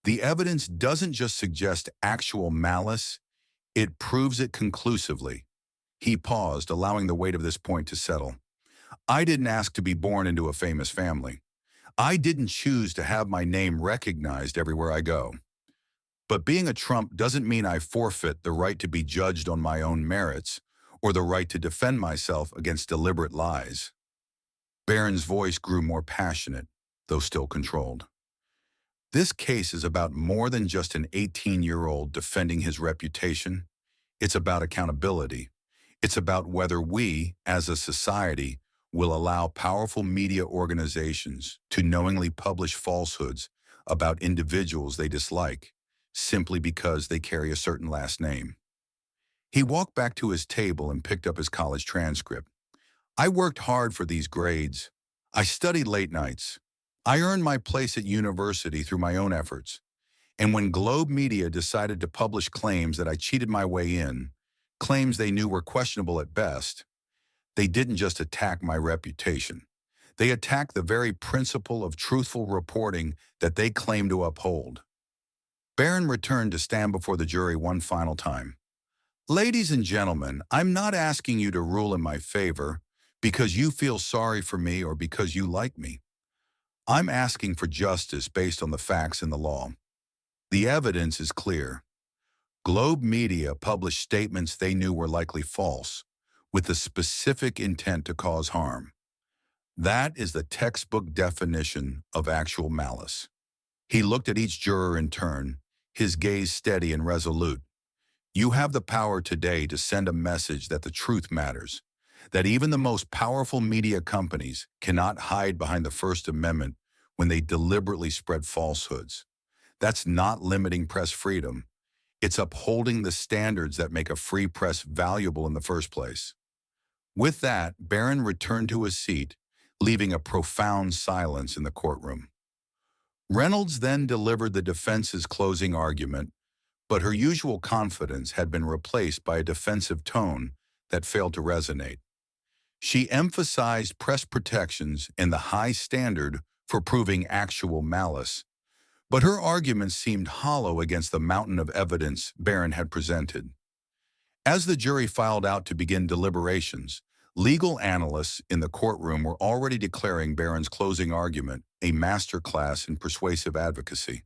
The evidence doesn't just suggest actual malice, it proves it conclusively." He paused, allowing the weight of this point to settle. "I didn't ask to be born into a famous family. I didn't choose to have my name recognized everywhere I go. But being a Trump doesn't mean I forfeit the right to be judged on my own merits or the right to defend myself against deliberate lies." Barron's voice grew more passionate, though still controlled. "This case is about more than just an 18-year-old defending his reputation. It's about accountability. It's about whether we, as a society, will allow powerful media organizations to knowingly publish falsehoods about individuals they dislike, simply because they carry a certain last name." He walked back to his table and picked up his college transcript. "I worked hard for these grades. I studied late nights. I earned my place at university through my own efforts. And when Globe Media decided to publish claims that I cheated my way in, claims they knew were questionable at best, they didn't just attack my reputation. They attack the very principle of truthful reporting that they claim to uphold. Barron returned to stand before the jury one final time. Ladies and gentlemen, I'm not asking you to rule in my favor because you feel sorry for me or because you like me. I'm asking for justice based on the facts and the law. The evidence is clear. Globe Media published statements they knew were likely false, with the specific intent to cause harm. That is the textbook definition of actual malice. He looked at each juror in turn, his gaze steady and resolute. You have the power today to send a message that the truth matters, that even the most powerful media companies cannot hide behind the First Amendment when they deliberately spread falsehoods. That's not limiting press freedom. It's upholding the standards that make a free press valuable in the first place. With that, Barron returned to his seat, leaving a profound silence in the courtroom. Reynolds then delivered the defense's closing argument, but her usual confidence had been replaced by a defensive tone that failed to resonate. She emphasized press protections and the high standard for proving actual malice, but her arguments seemed hollow against the mountain of evidence Barron had presented. As the jury filed out to begin deliberations, legal analysts in the courtroom were already declaring Barron's closing argument a masterclass in persuasive advocacy.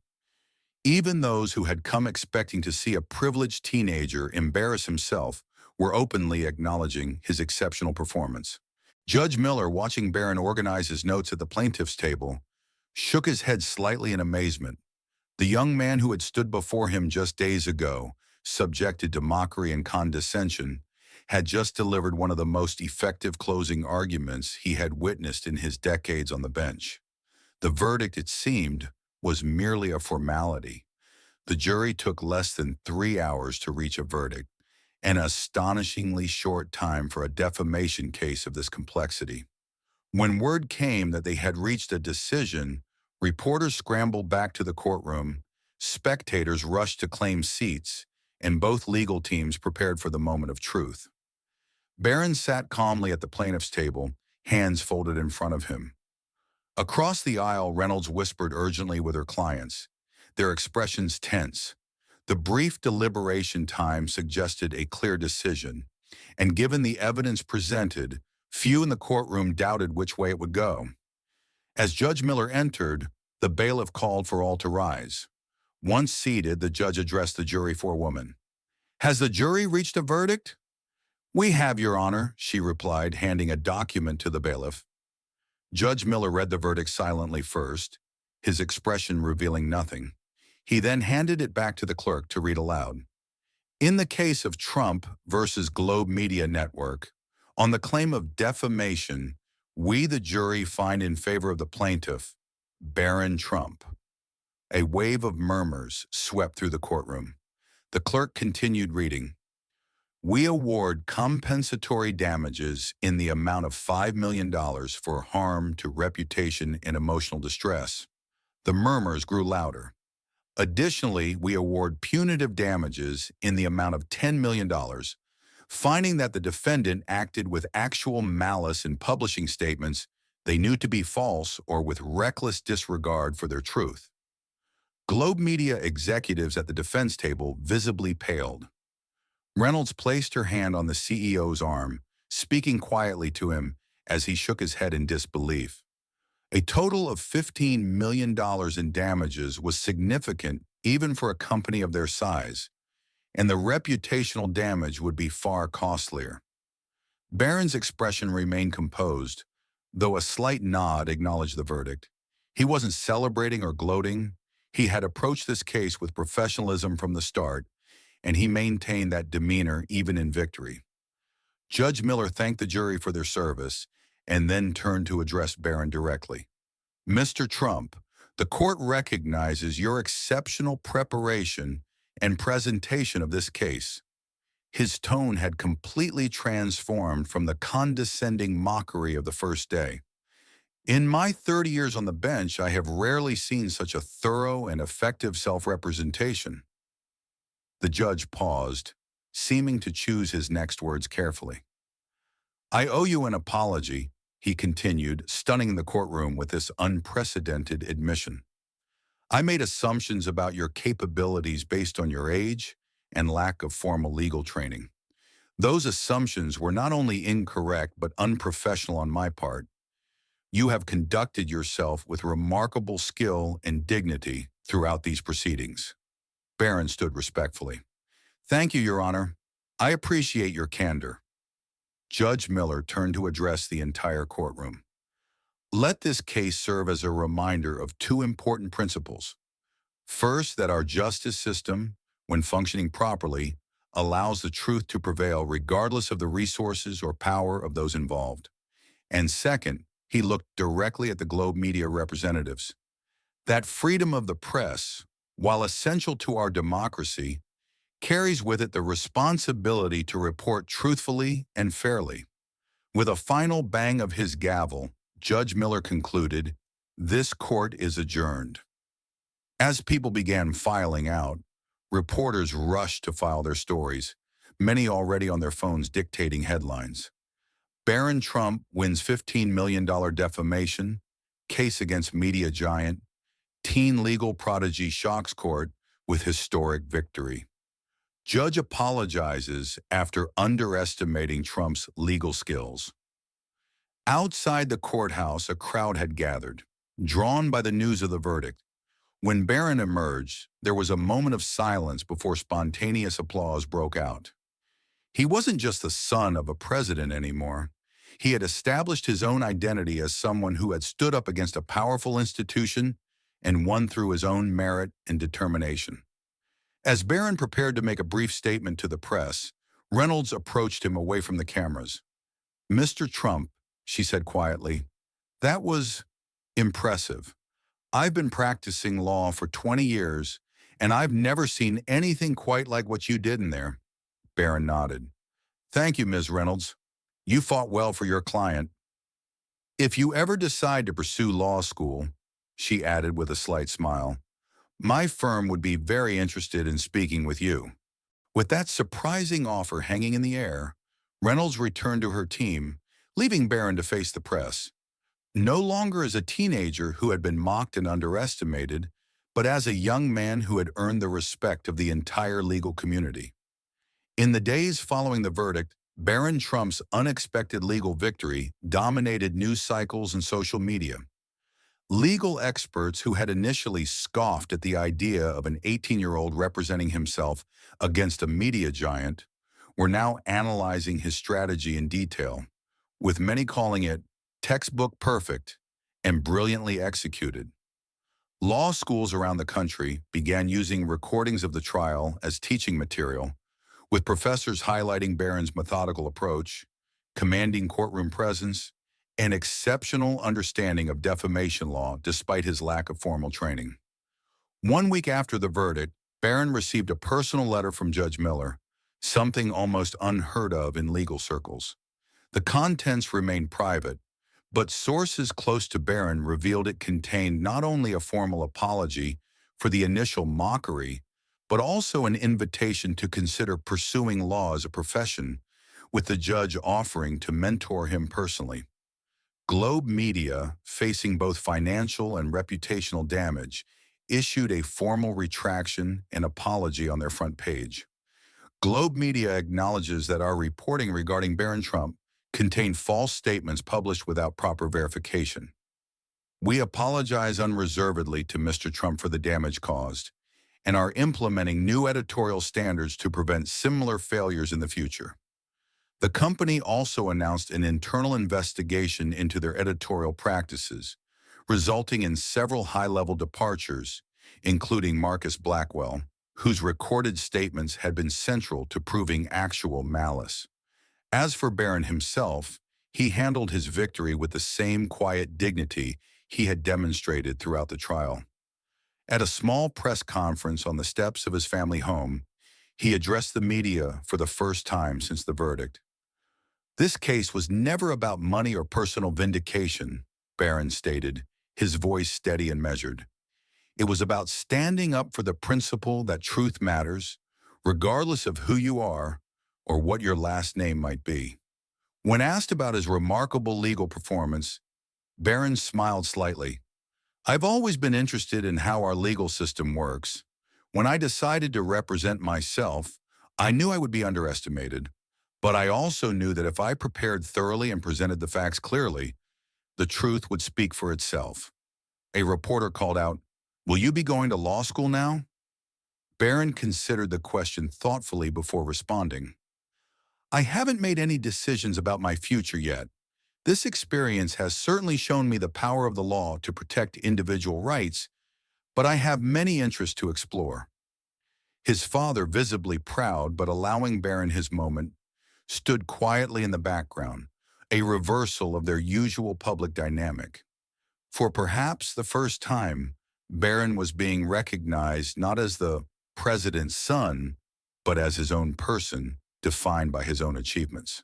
Even those who had come expecting to see a privileged teenager embarrass himself were openly acknowledging his exceptional performance. Judge Miller, watching Barron organize his notes at the plaintiff's table, shook his head slightly in amazement. The young man who had stood before him just days ago, subjected to mockery and condescension, had just delivered one of the most effective closing arguments he had witnessed in his decades on the bench. The verdict, it seemed, was merely a formality. The jury took less than 3 hours to reach a verdict, an astonishingly short time for a defamation case of this complexity. When word came that they had reached a decision, reporters scrambled back to the courtroom, spectators rushed to claim seats, and both legal teams prepared for the moment of truth. Barron sat calmly at the plaintiff's table, hands folded in front of him. Across the aisle, Reynolds whispered urgently with her clients, their expressions tense. The brief deliberation time suggested a clear decision, and given the evidence presented, few in the courtroom doubted which way it would go. As Judge Miller entered, the bailiff called for all to rise. Once seated, the judge addressed the jury forewoman. "Has the jury reached a verdict?" "We have, Your Honor," she replied, handing a document to the bailiff. Judge Miller read the verdict silently first, his expression revealing nothing. He then handed it back to the clerk to read aloud. In the case of Trump versus Globe Media Network, on the claim of defamation, we, the jury, find in favor of the plaintiff, Barron Trump. A wave of murmurs swept through the courtroom. The clerk continued reading. We award compensatory damages in the amount of $5 million for harm to reputation and emotional distress. The murmurs grew louder. Additionally, we award punitive damages in the amount of $10 million, finding that the defendant acted with actual malice in publishing statements they knew to be false or with reckless disregard for their truth. Globe Media executives at the defense table visibly paled. Reynolds placed her hand on the CEO's arm, speaking quietly to him as he shook his head in disbelief. A total of $15 million in damages was significant even for a company of their size, and the reputational damage would be far costlier. Barron's expression remained composed, though a slight nod acknowledged the verdict. He wasn't celebrating or gloating. He had approached this case with professionalism from the start, and he maintained that demeanor even in victory. Judge Miller thanked the jury for their service and then turned to address Barron directly. Mr. Trump, the court recognizes your exceptional preparation and presentation of this case. His tone had completely transformed from the condescending mockery of the first day. In my 30 years on the bench, I have rarely seen such a thorough and effective self-representation. The judge paused, seeming to choose his next words carefully. I owe you an apology, he continued, stunning the courtroom with this unprecedented admission. I made assumptions about your capabilities based on your age and lack of formal legal training. Those assumptions were not only incorrect but unprofessional on my part. You have conducted yourself with remarkable skill and dignity throughout these proceedings. Barron stood respectfully. Thank you, Your Honor. I appreciate your candor. Judge Miller turned to address the entire courtroom. Let this case serve as a reminder of two important principles. First, that our justice system, when functioning properly, allows the truth to prevail regardless of the resources or power of those involved. And second, he looked directly at the Globe media representatives. That freedom of the press, while essential to our democracy, carries with it the responsibility to report truthfully and fairly. With a final bang of his gavel, Judge Miller concluded, "This court is adjourned." As people began filing out, reporters rushed to file their stories, many already on their phones dictating headlines. Barron Trump wins $15 million defamation, case against media giant, teen legal prodigy shocks court with historic victory. Judge apologizes after underestimating Trump's legal skills. Outside the courthouse, a crowd had gathered, drawn by the news of the verdict. When Barron emerged, there was a moment of silence before spontaneous applause broke out. He wasn't just the son of a president anymore. He had established his own identity as someone who had stood up against a powerful institution and won through his own merit and determination. As Barron prepared to make a brief statement to the press, Reynolds approached him away from the cameras. "Mr. Trump," she said quietly, "that was impressive. I've been practicing law for 20 years, and I've never seen anything quite like what you did in there." Barron nodded. "Thank you, Ms. Reynolds. You fought well for your client. If you ever decide to pursue law school," she added with a slight smile, "my firm would be very interested in speaking with you." With that surprising offer hanging in the air, Reynolds returned to her team, leaving Barron to face the press. No longer as a teenager who had been mocked and underestimated, but as a young man who had earned the respect of the entire legal community. In the days following the verdict, Barron Trump's unexpected legal victory dominated news cycles and social media. Legal experts who had initially scoffed at the idea of an 18-year-old representing himself against a media giant were now analyzing his strategy in detail, with many calling it textbook perfect and brilliantly executed. Law schools around the country began using recordings of the trial as teaching material, with professors highlighting Barron's methodical approach, commanding courtroom presence, and exceptional understanding of defamation law despite his lack of formal training. 1 week after the verdict, Barron received a personal letter from Judge Miller, something almost unheard of in legal circles. The contents remained private, but sources close to Barron revealed it contained not only a formal apology for the initial mockery, but also an invitation to consider pursuing law as a profession, with the judge offering to mentor him personally. Globe Media, facing both financial and reputational damage, issued a formal retraction and apology on their front page. Globe Media acknowledges that our reporting regarding Barron Trump contained false statements published without proper verification. We apologize unreservedly to Mr. Trump for the damage caused and are implementing new editorial standards to prevent similar failures in the future. The company also announced an internal investigation into their editorial practices, resulting in several high-level departures, including Marcus Blackwell, whose recorded statements had been central to proving actual malice. As for Barron himself, he handled his victory with the same quiet dignity he had demonstrated throughout the trial. At a small press conference on the steps of his family home, he addressed the media for the first time since the verdict. "This case was never about money or personal vindication," Barron stated, his voice steady and measured. "It was about standing up for the principle that truth matters, regardless of who you are or what your last name might be. When asked about his remarkable legal performance, Barron smiled slightly. I've always been interested in how our legal system works. When I decided to represent myself, I knew I would be underestimated, but I also knew that if I prepared thoroughly and presented the facts clearly, the truth would speak for itself. A reporter called out, "Will you be going to law school now?" Barron considered the question thoughtfully before responding. I haven't made any decisions about my future yet. This experience has certainly shown me the power of the law to protect individual rights, but I have many interests to explore. His father, visibly proud but allowing Barron his moment, stood quietly in the background, a reversal of their usual public dynamic. For perhaps the first time, Barron was being recognized not as the president's son, but as his own person, defined by his own achievements.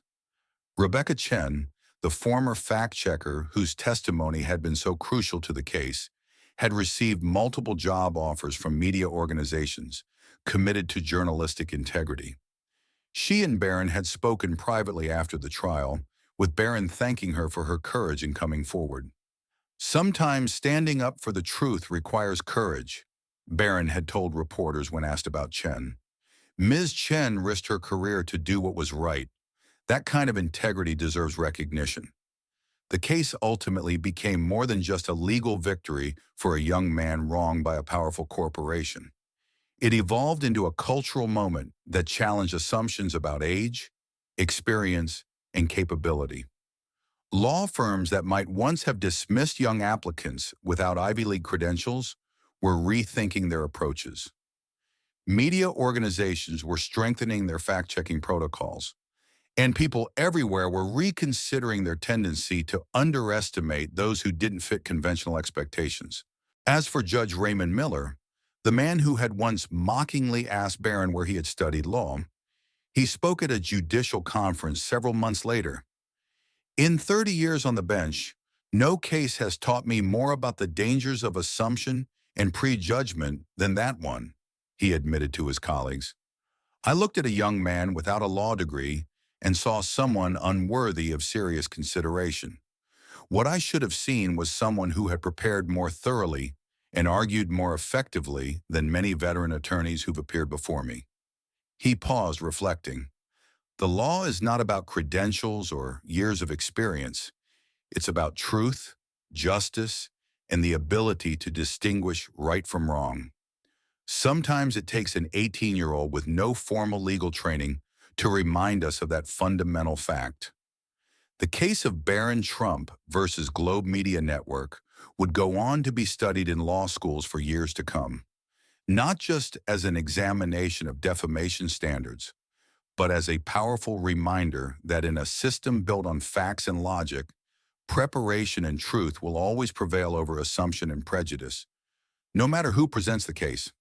Rebecca Chen, the former fact-checker whose testimony had been so crucial to the case, had received multiple job offers from media organizations committed to journalistic integrity. She and Barron had spoken privately after the trial, with Barron thanking her for her courage in coming forward. Sometimes standing up for the truth requires courage, Barron had told reporters when asked about Chen. Ms. Chen risked her career to do what was right. That kind of integrity deserves recognition. The case ultimately became more than just a legal victory for a young man wronged by a powerful corporation. It evolved into a cultural moment that challenged assumptions about age, experience, and capability. Law firms that might once have dismissed young applicants without Ivy League credentials were rethinking their approaches. Media organizations were strengthening their fact-checking protocols, and people everywhere were reconsidering their tendency to underestimate those who didn't fit conventional expectations. As for Judge Raymond Miller, the man who had once mockingly asked Barron where he had studied law, he spoke at a judicial conference several months later. In 30 years on the bench, no case has taught me more about the dangers of assumption and prejudgment than that one, he admitted to his colleagues. I looked at a young man without a law degree and saw someone unworthy of serious consideration. What I should have seen was someone who had prepared more thoroughly and argued more effectively than many veteran attorneys who've appeared before me. He paused, reflecting. The law is not about credentials or years of experience. It's about truth, justice, and the ability to distinguish right from wrong. Sometimes it takes an 18-year-old with no formal legal training to remind us of that fundamental fact. The case of Barron Trump versus Globe Media Network would go on to be studied in law schools for years to come, not just as an examination of defamation standards, but as a powerful reminder that in a system built on facts and logic, preparation and truth will always prevail over assumption and prejudice, no matter who presents the case.